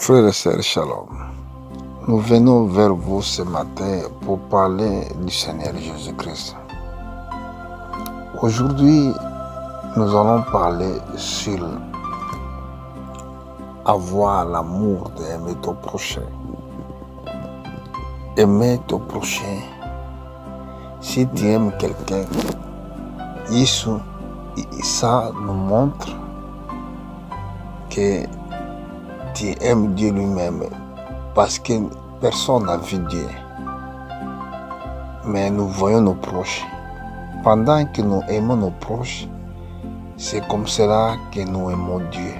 Frères et sœurs, shalom. Nous venons vers vous ce matin pour parler du Seigneur Jésus-Christ. Aujourd'hui, nous allons parler sur avoir l'amour d'aimer ton prochain. Aimer ton prochain. Si tu aimes quelqu'un, ça nous montre que tu aimes Dieu lui-même, parce que personne n'a vu Dieu. Mais nous voyons nos proches. Pendant que nous aimons nos proches, c'est comme cela que nous aimons Dieu.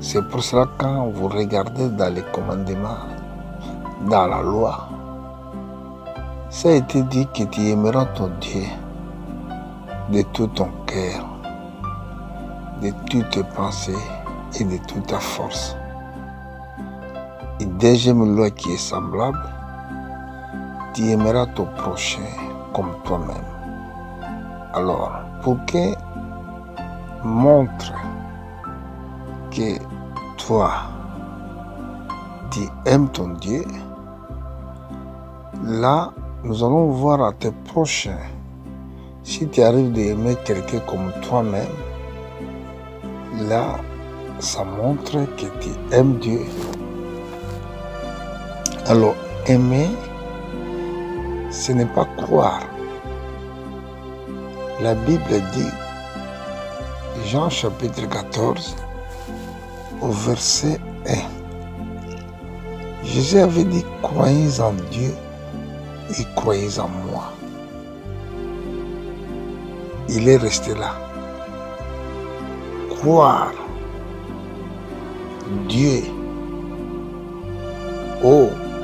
C'est pour cela que quand vous regardez dans les commandements, dans la loi, ça a été dit que tu aimeras ton Dieu de tout ton cœur, de toutes tes pensées et de toute ta force. Et deuxième loi qui est semblable, tu aimeras ton prochain comme toi-même. Alors, pour que montre que toi, tu aimes ton Dieu, là, nous allons voir à tes prochains. Si tu arrives d'aimer quelqu'un comme toi-même, là, ça montre que tu aimes Dieu. Alors, aimer, ce n'est pas croire. La Bible dit, Jean chapitre 14, au verset 1, Jésus avait dit, croyez en Dieu et croyez en moi. Il est resté là. Croire Dieu,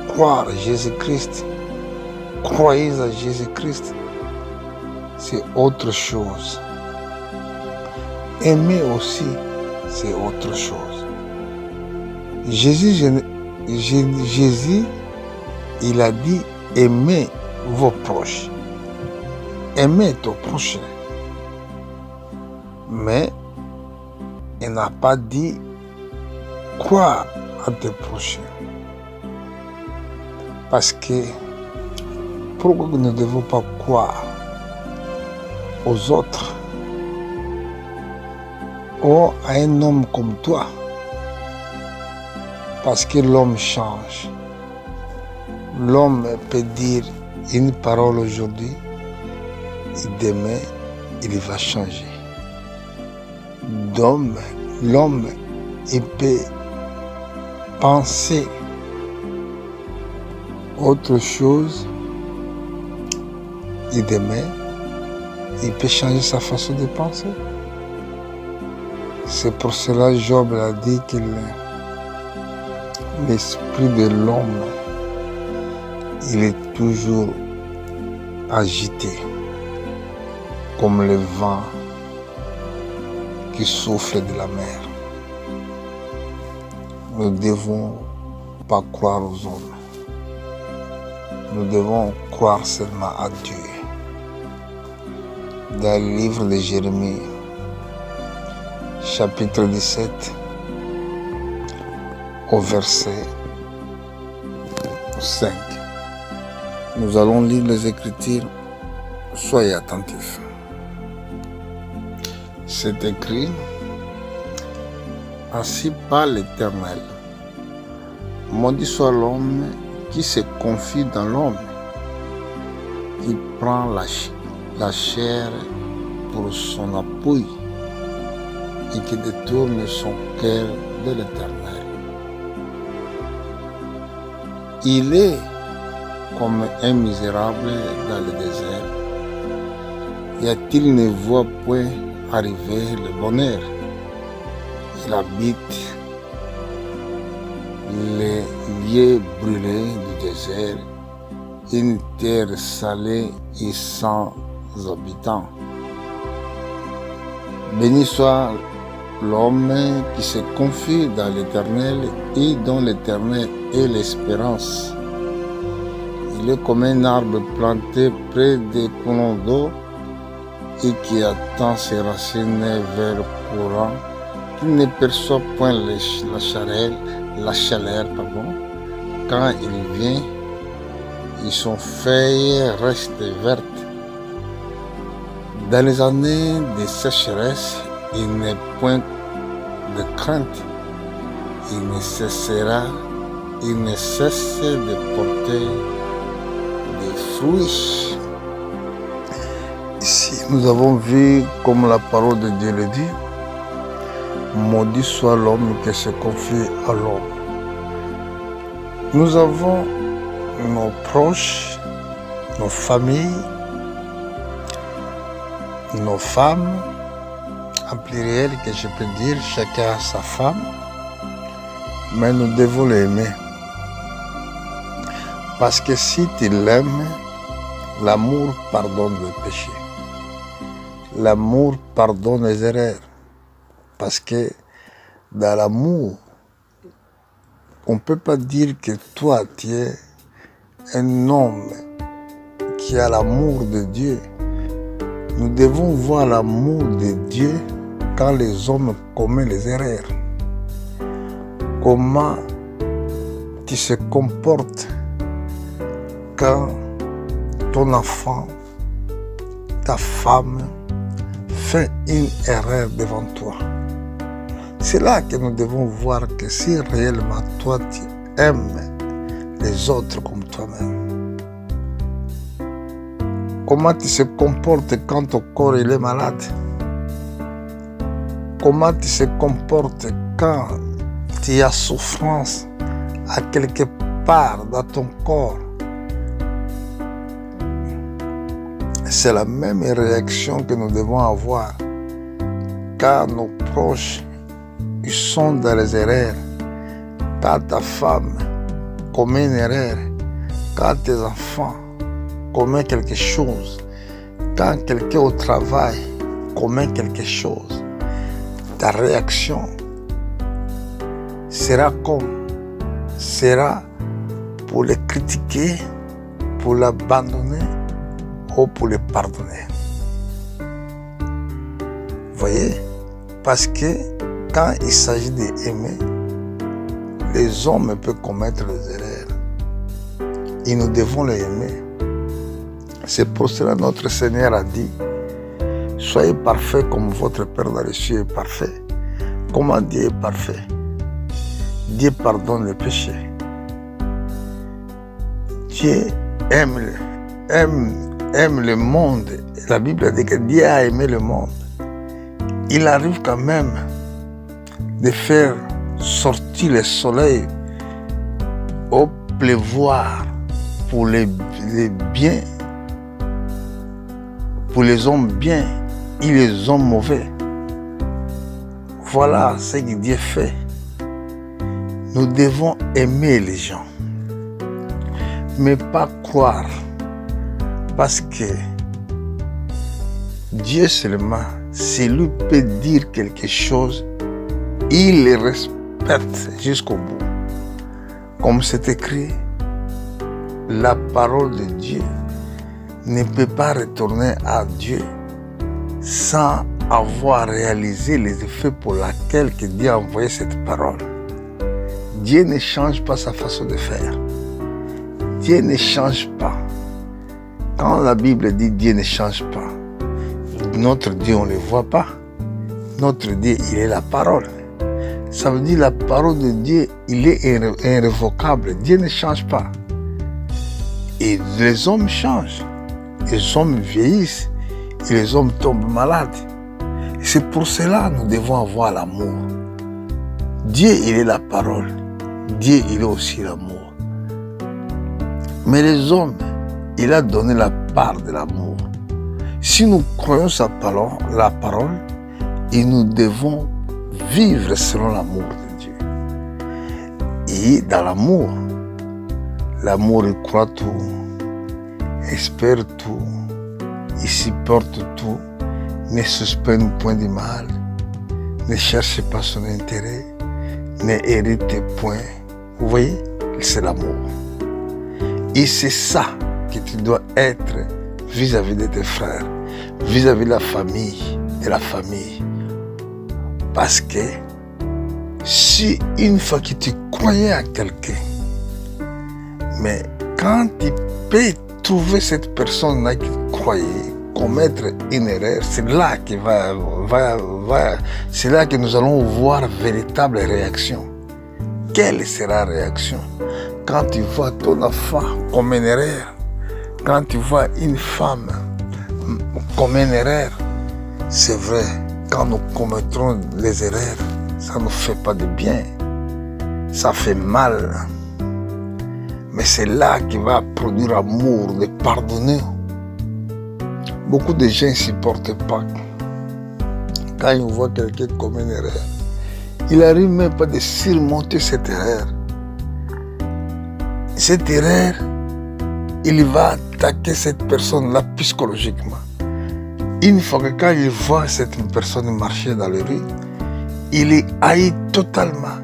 croire Jésus-Christ, croyez à Jésus-Christ, c'est autre chose. Aimer aussi, c'est autre chose. Jésus, il a dit, aimez vos proches. Aimez ton prochain. Mais il n'a pas dit croire à tes prochains. Parce que pourquoi nous ne devons pas croire aux autres ou à un homme comme toi? Parce que l'homme change. L'homme peut dire une parole aujourd'hui et demain il va changer. L'homme, il peut penser autre chose et demain, il peut changer sa façon de penser. C'est pour cela que Job a dit que l'esprit de l'homme, il est toujours agité comme le vent qui souffle de la mer. Nous ne devons pas croire aux hommes. Nous devons croire seulement à Dieu. Dans le livre de Jérémie, chapitre 17, au verset 5, nous allons lire les Écritures. Soyez attentifs. C'est écrit, ainsi parle l'Éternel. Maudit soit l'homme qui se confie dans l'homme, qui prend la chair pour son appui et qui détourne son cœur de l'Éternel. Il est comme un misérable dans le désert. Y a-t-il une voie point arriver le bonheur? Il habite les lieux brûlés du désert, une terre salée et sans habitants. Béni soit l'homme qui se confie dans l'Éternel et dont l'Éternel est l'espérance. Il est comme un arbre planté près des courants d'eau et qui attend ses racines vers le courant, qui ne perçoit point la chaleur la chaleur, pardon, quand il vient, son feuille reste verte. Dans les années de sécheresse, il n'est point de crainte. Il ne cesse de porter des fruits. Ici, nous avons vu, comme la parole de Dieu le dit, maudit soit l'homme qui se confie à l'homme. Nous avons nos proches, nos familles, nos femmes, en pluriel que je peux dire, chacun a sa femme, mais nous devons l'aimer. Parce que si tu l'aimes, l'amour pardonne le péché. L'amour pardonne les erreurs. Parce que dans l'amour, on ne peut pas dire que toi, tu es un homme qui a l'amour de Dieu. Nous devons voir l'amour de Dieu quand les hommes commettent les erreurs. Comment tu te comportes quand ton enfant, ta femme, fait une erreur devant toi. C'est là que nous devons voir que si réellement toi tu aimes les autres comme toi-même, comment tu te comportes quand ton corps il est malade? Comment tu te comportes quand tu as souffrance à quelque part dans ton corps? C'est la même réaction que nous devons avoir quand nos proches ils sont dans les erreurs, quand ta femme commet une erreur, quand tes enfants commettent quelque chose, quand quelqu'un au travail commet quelque chose, ta réaction sera comme? Sera pour le critiquer, pour l'abandonner ou pour le pardonner. Vous voyez? Parce que quand il s'agit d'aimer, les hommes peuvent commettre des erreurs. Et nous devons les aimer. C'est pour cela que notre Seigneur a dit, soyez parfaits comme votre Père dans les cieux est parfait. Comment Dieu est parfait? Dieu pardonne les péchés. Dieu aime le monde. La Bible dit que Dieu a aimé le monde. Il arrive quand même de faire sortir le soleil au pleuvoir pour les biens, pour les hommes bien et les hommes mauvais. Voilà ce que Dieu fait. Nous devons aimer les gens, mais pas croire, parce que Dieu seulement, si lui peut dire quelque chose, il les respecte jusqu'au bout. Comme c'est écrit, la parole de Dieu ne peut pas retourner à Dieu sans avoir réalisé les effets pour lesquels que Dieu a envoyé cette parole. Dieu ne change pas sa façon de faire. Dieu ne change pas. Quand la Bible dit Dieu ne change pas, notre Dieu, on ne le voit pas. Notre Dieu, il est la parole. Ça veut dire la parole de Dieu, il est irrévocable. Dieu ne change pas. Et les hommes changent. Les hommes vieillissent. Et les hommes tombent malades. C'est pour cela que nous devons avoir l'amour. Dieu, il est la parole. Dieu, il est aussi l'amour. Mais les hommes, il a donné la part de l'amour. Si nous croyons la parole, et nous devons vivre selon l'amour de Dieu. Et dans l'amour, il croit tout, espère tout, il supporte tout, ne suspend point du mal, ne cherche pas son intérêt, ne hérite point. Vous voyez, c'est l'amour. Et c'est ça que tu dois être vis-à-vis de tes frères, vis-à-vis de la famille, Parce que Si une fois que tu croyais à quelqu'un, mais quand tu peux trouver cette personne-là qui croyait commettre une erreur, c'est là que c'est là que nous allons voir véritable réaction. Quelle sera la réaction quand tu vois ton enfant comme une erreur, quand tu vois une femme comme une erreur? C'est vrai, quand nous commettrons les erreurs, ça ne nous fait pas de bien, ça fait mal. Mais c'est là qu'il va produire l'amour, de pardonner. Beaucoup de gens ne supportent pas quand ils voient quelqu'un comme une erreur. Il n'arrive même pas de surmonter cette erreur. Cette erreur, il va attaquer cette personne-là psychologiquement. Une fois que quand il voit cette personne marcher dans les rues, il est haï totalement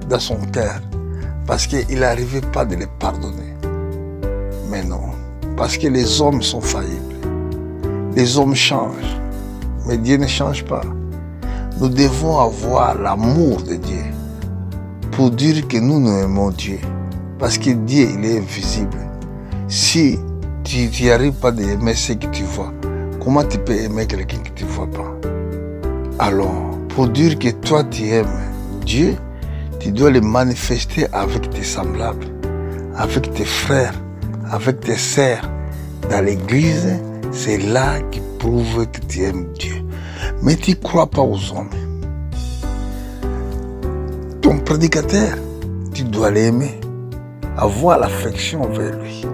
dans son cœur parce qu'il n'arrivait pas de les pardonner. Mais non, parce que les hommes sont faillibles. Les hommes changent, mais Dieu ne change pas. Nous devons avoir l'amour de Dieu pour dire que nous aimons Dieu. Parce que Dieu, il est invisible. Si tu n'y arrives pas à aimer ce que tu vois, comment tu peux aimer quelqu'un que tu ne vois pas? Alors, pour dire que toi tu aimes Dieu, tu dois le manifester avec tes semblables, avec tes frères, avec tes sœurs. Dans l'église, c'est là qu'il prouve que tu aimes Dieu. Mais tu ne crois pas aux hommes. Ton prédicateur, tu dois l'aimer, avoir l'affection vers lui.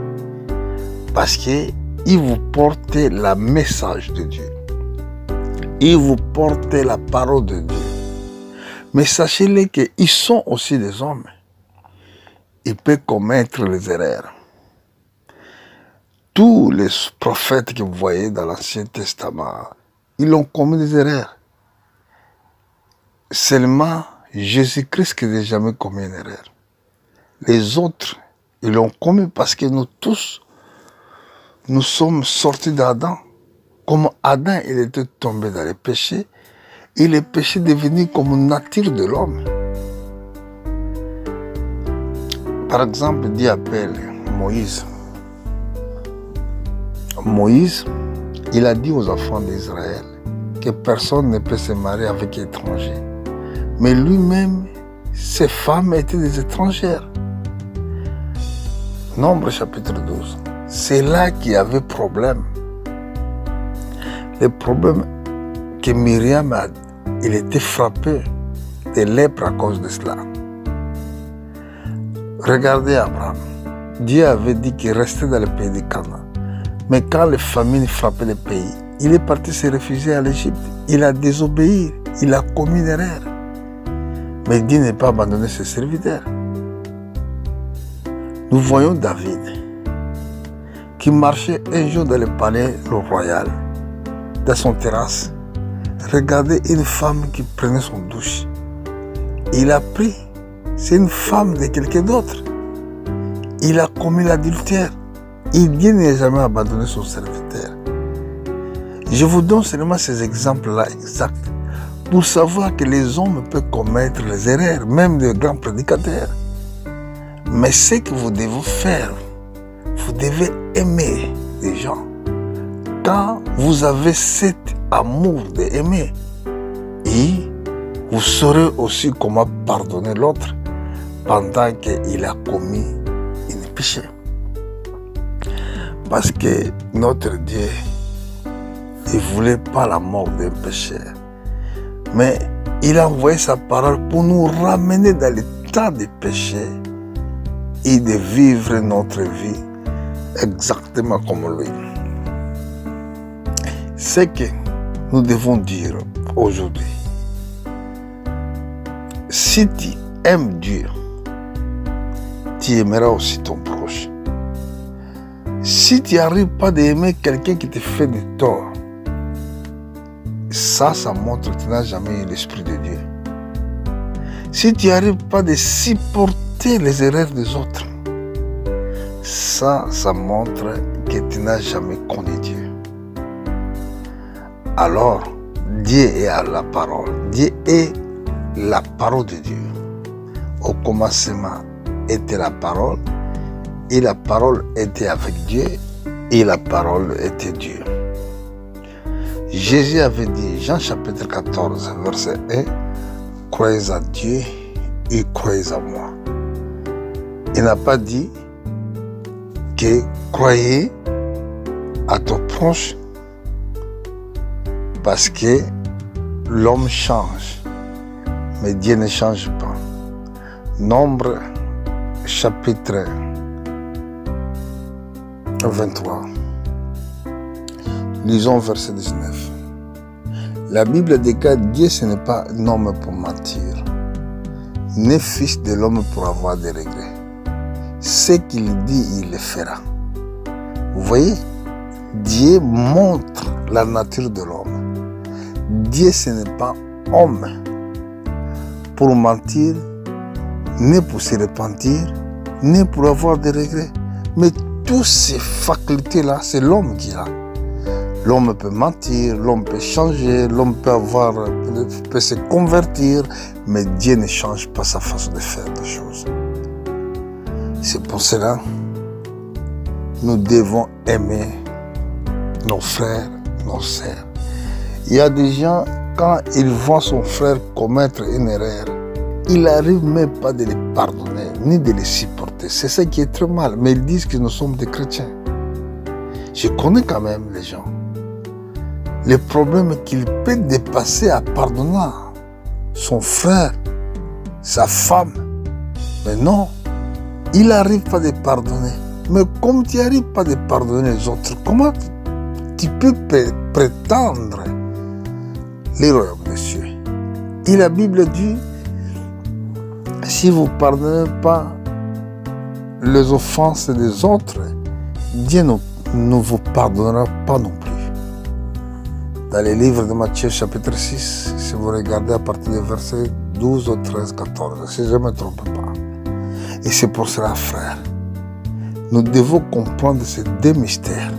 Parce qu'il vous porte le message de Dieu. Il vous porte la parole de Dieu. Mais sachez-le qu'ils sont aussi des hommes. Ils peuvent commettre les erreurs. Tous les prophètes que vous voyez dans l'Ancien Testament, ils ont commis des erreurs. Seulement, Jésus-Christ qui n'a jamais commis une erreur. Les autres, ils l'ont commis parce que nous tous, nous sommes sortis d'Adam. Comme Adam, il était tombé dans le péché, et le péché est devenu comme une nature de l'homme. Par exemple, Dieu appelle Moïse. Moïse, il a dit aux enfants d'Israël que personne ne peut se marier avec un étranger. Mais lui-même, ses femmes étaient des étrangères. Nombre chapitre 12. C'est là qu'il y avait problème. Le problème que Myriam a, il était frappé de lèpre à cause de cela. Regardez Abraham. Dieu avait dit qu'il restait dans le pays de Canaan. Mais quand les famines frappaient le pays, il est parti se réfugier à l'Égypte. Il a désobéi, il a commis une erreur. Mais Dieu n'a pas abandonné ses serviteurs. Nous voyons David qui marchait un jour dans le palais royal, dans son terrasse. Regardez une femme qui prenait son douche. Il a pris, c'est une femme de quelqu'un d'autre. Il a commis l'adultère. Et Dieu n'a jamais abandonné son serviteur. Je vous donne seulement ces exemples-là exacts pour savoir que les hommes peuvent commettre les erreurs, même de grands prédicateurs. Mais ce que vous devez faire, vous devez aimer les gens. Quand vous avez cet amour d'aimer, et vous saurez aussi comment pardonner l'autre pendant qu'il a commis un péché. Parce que notre Dieu, il ne voulait pas la mort d'un pécheur. Mais il a envoyé sa parole pour nous ramener dans l'état du péché et de vivre notre vie exactement comme lui. C'est que nous devons dire aujourd'hui, si tu aimes Dieu, tu aimeras aussi ton proche. Si tu n'arrives pas à aimer quelqu'un qui te fait du tort, ça montre que tu n'as jamais eu l'Esprit de Dieu. Si tu n'arrives pas à supporter les erreurs des autres, ça montre que tu n'as jamais connu Dieu. Alors, Dieu est à la parole. Dieu est la parole de Dieu. Au commencement était la parole, et la parole était avec Dieu, et la parole était Dieu. Jésus avait dit, Jean chapitre 14, verset 1, « Croyez à Dieu et croyez à moi. » Il n'a pas dit que croyez à ton proche parce que l'homme change, mais Dieu ne change pas. Nombre chapitre 23. Lisons verset 19. La Bible déclare Dieu ce n'est pas un homme pour mentir, ni fils de l'homme pour avoir des regrets. Ce qu'il dit, il le fera. Vous voyez, Dieu montre la nature de l'homme. Dieu ce n'est pas homme pour mentir, ni pour se repentir, ni pour avoir des regrets. Mais toutes ces facultés-là, c'est l'homme qui a. L'homme peut mentir, l'homme peut changer, l'homme peut se convertir, mais Dieu ne change pas sa façon de faire des choses. C'est pour cela que nous devons aimer nos frères, nos sœurs. Il y a des gens, quand ils voient son frère commettre une erreur, ils n'arrivent même pas de les pardonner, ni de les supporter. C'est ça qui est très mal. Mais ils disent que nous sommes des chrétiens. Je connais quand même les gens. Le problème est qu'il peut dépasser à pardonner son frère, sa femme. Mais non, il n'arrive pas de pardonner. Mais comme tu n'arrives pas de pardonner les autres, comment tu peux prétendre les royaumes des cieux? Et la Bible dit, si vous ne pardonnez pas les offenses des autres, Dieu ne vous pardonnera pas non plus. Dans les livres de Matthieu chapitre 6, si vous regardez à partir des versets 12 au 13, 14, si je ne me trompe pas. Et c'est pour cela, frère, nous devons comprendre ces deux mystères.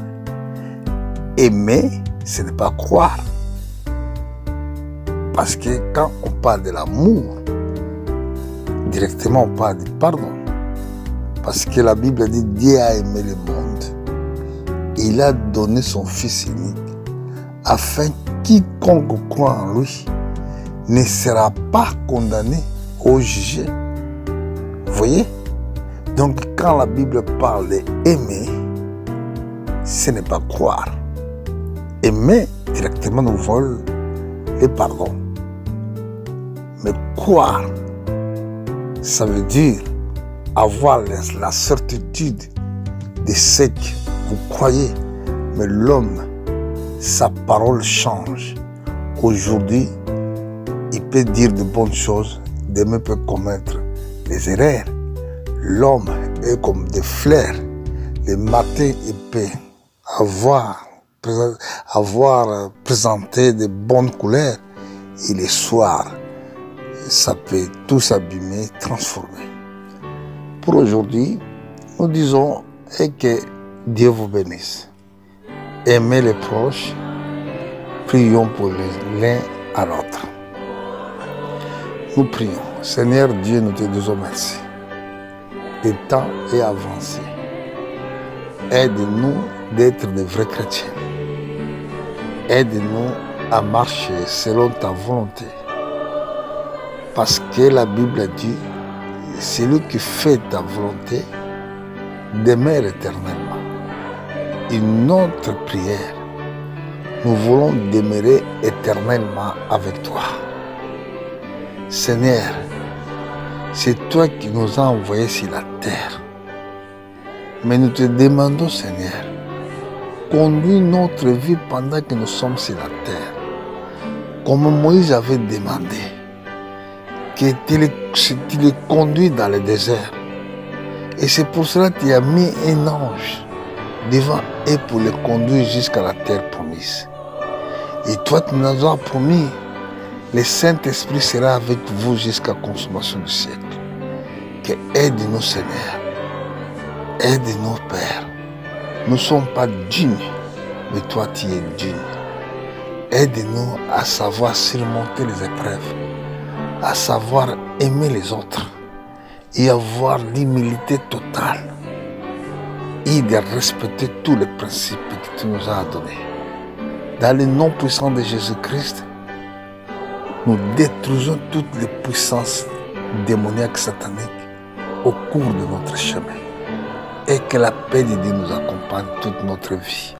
Aimer, ce n'est pas croire. Parce que quand on parle de l'amour, directement on parle du pardon. Parce que la Bible dit Dieu a aimé le monde. Il a donné son Fils unique afin quiconque croit en lui ne sera pas condamné ou jugé. Vous voyez? Donc quand la Bible parle d'aimer, ce n'est pas croire. Aimer directement nous vole le pardon. Mais croire, ça veut dire avoir la certitude de ce que vous croyez. Mais l'homme, sa parole change. Aujourd'hui, il peut dire de bonnes choses, demain peut commettre des erreurs. L'homme est comme des fleurs. Le matin, il peut avoir présenté de bonnes couleurs et le soir, ça peut tout s'abîmer, transformer. Pour aujourd'hui, nous disons et que Dieu vous bénisse. Aimez les proches, prions pour l'un à l'autre. Nous prions. Seigneur Dieu, nous te disons merci. Le temps est avancé. Aide-nous d'être des vrais chrétiens. Aide-nous à marcher selon ta volonté. Parce que la Bible dit, celui qui fait ta volonté demeure éternellement. Une autre prière, nous voulons demeurer éternellement avec toi. Seigneur, c'est toi qui nous as envoyés sur la terre. Mais nous te demandons, Seigneur, conduis notre vie pendant que nous sommes sur la terre. Comme Moïse avait demandé, que tu les conduis dans le désert. Et c'est pour cela que tu as mis un ange devant eux pour les conduire jusqu'à la terre promise. Et toi, tu nous as promis, le Saint-Esprit sera avec vous jusqu'à la consommation du siècle. Que aide-nous, Seigneur. Aide-nous, Père. Nous ne sommes pas dignes, mais toi, tu es digne. Aide-nous à savoir surmonter les épreuves, à savoir aimer les autres, et avoir l'humilité totale et de respecter tous les principes que tu nous as donnés. Dans le nom puissant de Jésus-Christ, nous détruisons toutes les puissances démoniaques sataniques au cours de notre chemin. Et que la paix de Dieu nous accompagne toute notre vie.